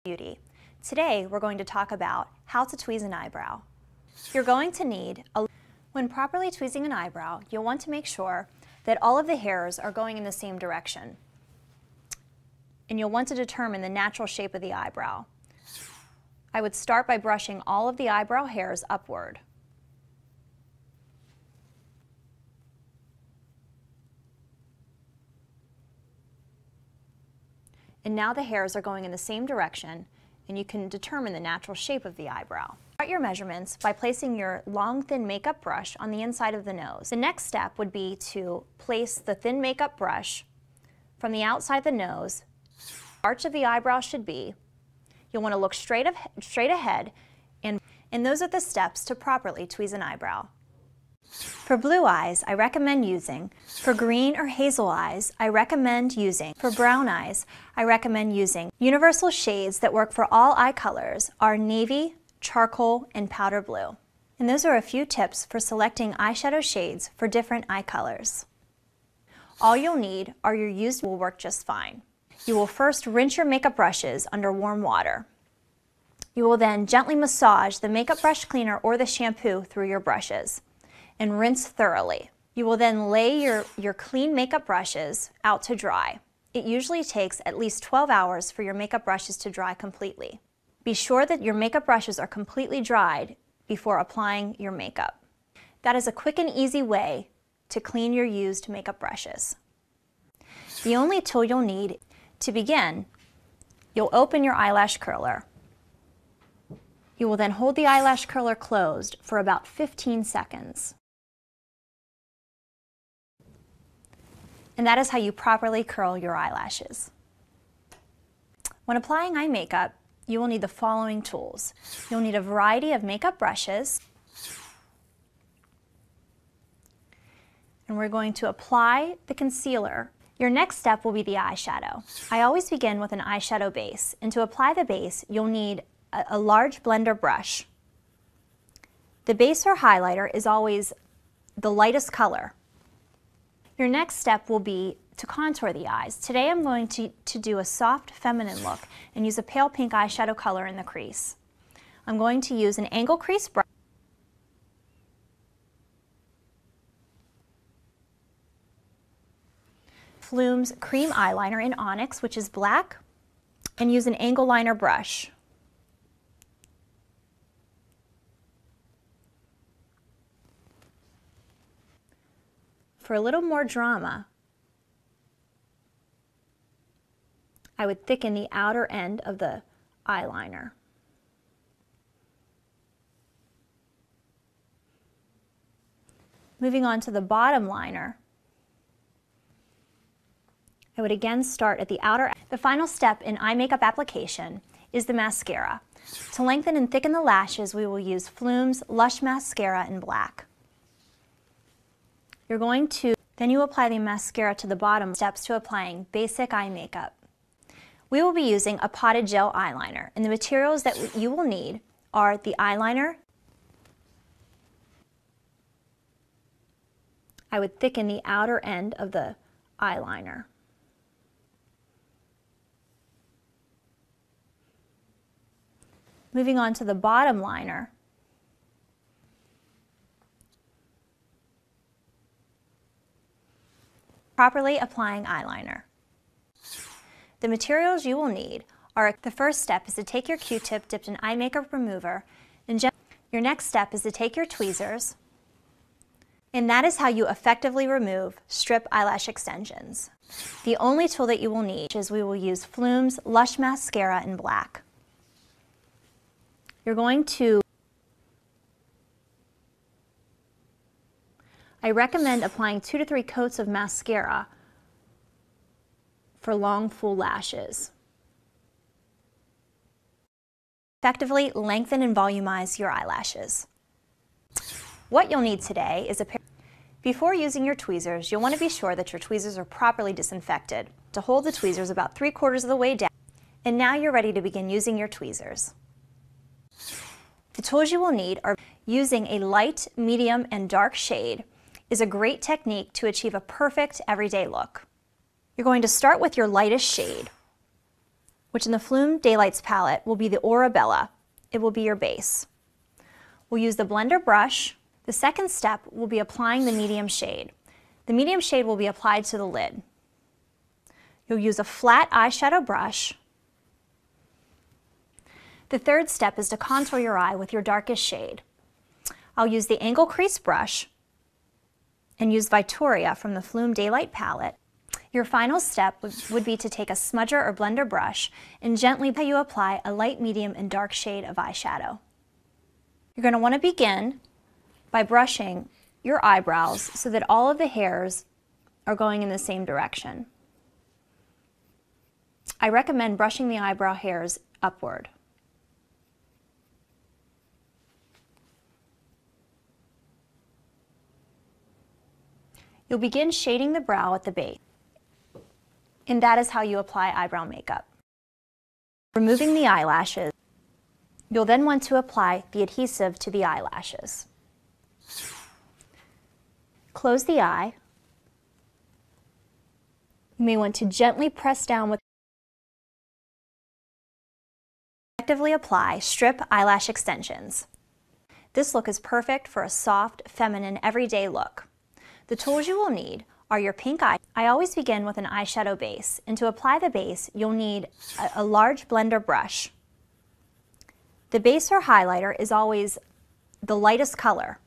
Beauty. Today we're going to talk about how to tweeze an eyebrow. You're going to need when properly tweezing an eyebrow, you'll want to make sure that all of the hairs are going in the same direction. And you'll want to determine the natural shape of the eyebrow. I would start by brushing all of the eyebrow hairs upward. And now the hairs are going in the same direction, and you can determine the natural shape of the eyebrow. Start your measurements by placing your long, thin makeup brush on the inside of the nose. The next step would be to place the thin makeup brush from the outside of the nose. The arch of the eyebrow should be. You'll want to look straight ahead, and those are the steps to properly tweeze an eyebrow. For blue eyes, I recommend using. For green or hazel eyes, I recommend using. For brown eyes, I recommend using. Universal shades that work for all eye colors are navy, charcoal, and powder blue. And those are a few tips for selecting eyeshadow shades for different eye colors. All you'll need are your used will work just fine. You will first rinse your makeup brushes under warm water. You will then gently massage the makeup brush cleaner or the shampoo through your brushes and rinse thoroughly. You will then lay your clean makeup brushes out to dry. It usually takes at least 12 hours for your makeup brushes to dry completely. Be sure that your makeup brushes are completely dried before applying your makeup. That is a quick and easy way to clean your used makeup brushes. The only tool you'll need to begin, you'll open your eyelash curler. You will then hold the eyelash curler closed for about 15 seconds. And that is how you properly curl your eyelashes. When applying eye makeup, you will need the following tools. You'll need a variety of makeup brushes. And we're going to apply the concealer. Your next step will be the eyeshadow. I always begin with an eyeshadow base, and to apply the base, you'll need a large blender brush. The base or highlighter is always the lightest color. Your next step will be to contour the eyes. Today I'm going to do a soft feminine look and use a pale pink eyeshadow color in the crease. I'm going to use an angle crease brush. Fluhme's cream eyeliner in Onyx, which is black, and use an angle liner brush. For a little more drama, I would thicken the outer end of the eyeliner. Moving on to the bottom liner, I would again start at the outer. The final step in eye makeup application is the mascara. To lengthen and thicken the lashes, we will use Fluhme's Lush Mascara in black. Then you apply the mascara to the bottom. Steps to applying basic eye makeup. We will be using a potted gel eyeliner, and the materials that you will need are the eyeliner. I would thicken the outer end of the eyeliner. Moving on to the bottom liner, properly applying eyeliner. The materials you will need are, the first step is to take your Q-tip dipped in eye makeup remover, and your next step is to take your tweezers, and that is how you effectively remove strip eyelash extensions. The only tool that you will need is we will use Fluhme's Lush Mascara in black. I recommend applying 2 to 3 coats of mascara for long, full lashes. Effectively lengthen and volumize your eyelashes. What you'll need today is a pair. Before using your tweezers, you'll want to be sure that your tweezers are properly disinfected. To hold the tweezers about 3/4 of the way down. And now you're ready to begin using your tweezers. The tools you will need are using a light, medium, and dark shade is a great technique to achieve a perfect everyday look. You're going to start with your lightest shade, which in the Fluhme Daylights palette will be the Orabella. It will be your base. We'll use the blender brush. The second step will be applying the medium shade. The medium shade will be applied to the lid. You'll use a flat eyeshadow brush. The third step is to contour your eye with your darkest shade. I'll use the angle crease brush and use Victoria from the Fluhme Daylight palette. Your final step would be to take a smudger or blender brush and gently apply a light, medium, and dark shade of eyeshadow. You're going to want to begin by brushing your eyebrows so that all of the hairs are going in the same direction. I recommend brushing the eyebrow hairs upward. You'll begin shading the brow at the base, and that is how you apply eyebrow makeup. Removing the eyelashes, you'll then want to apply the adhesive to the eyelashes. Close the eye. You may want to gently press down with effectively apply strip eyelash extensions. This look is perfect for a soft, feminine, everyday look. The tools you will need are your pink eye. I always begin with an eyeshadow base, and to apply the base, you'll need a large blender brush. The base or highlighter is always the lightest color.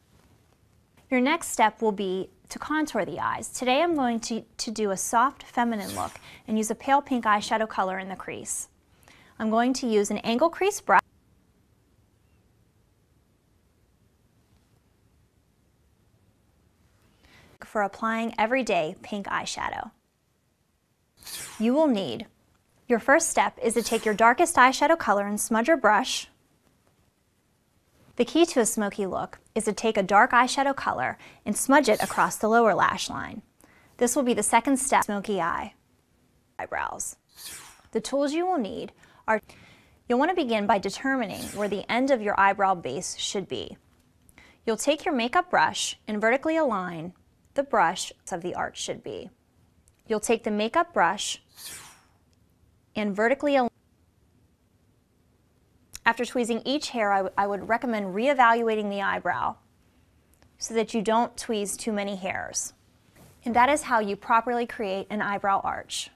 Your next step will be to contour the eyes. Today I'm going to do a soft, feminine look and use a pale pink eyeshadow color in the crease. I'm going to use an angle crease brush for applying everyday pink eyeshadow. You will need, your first step is to take your darkest eyeshadow color and smudge your brush. The key to a smoky look is to take a dark eyeshadow color and smudge it across the lower lash line. This will be the second step, smoky eyebrows. The tools you will need are, you'll want to begin by determining where the end of your eyebrow base should be. You'll take your makeup brush and vertically align the brush of the arch should be. You'll take the makeup brush and vertically align. After tweezing each hair, I would recommend reevaluating the eyebrow so that you don't tweeze too many hairs. And that is how you properly create an eyebrow arch.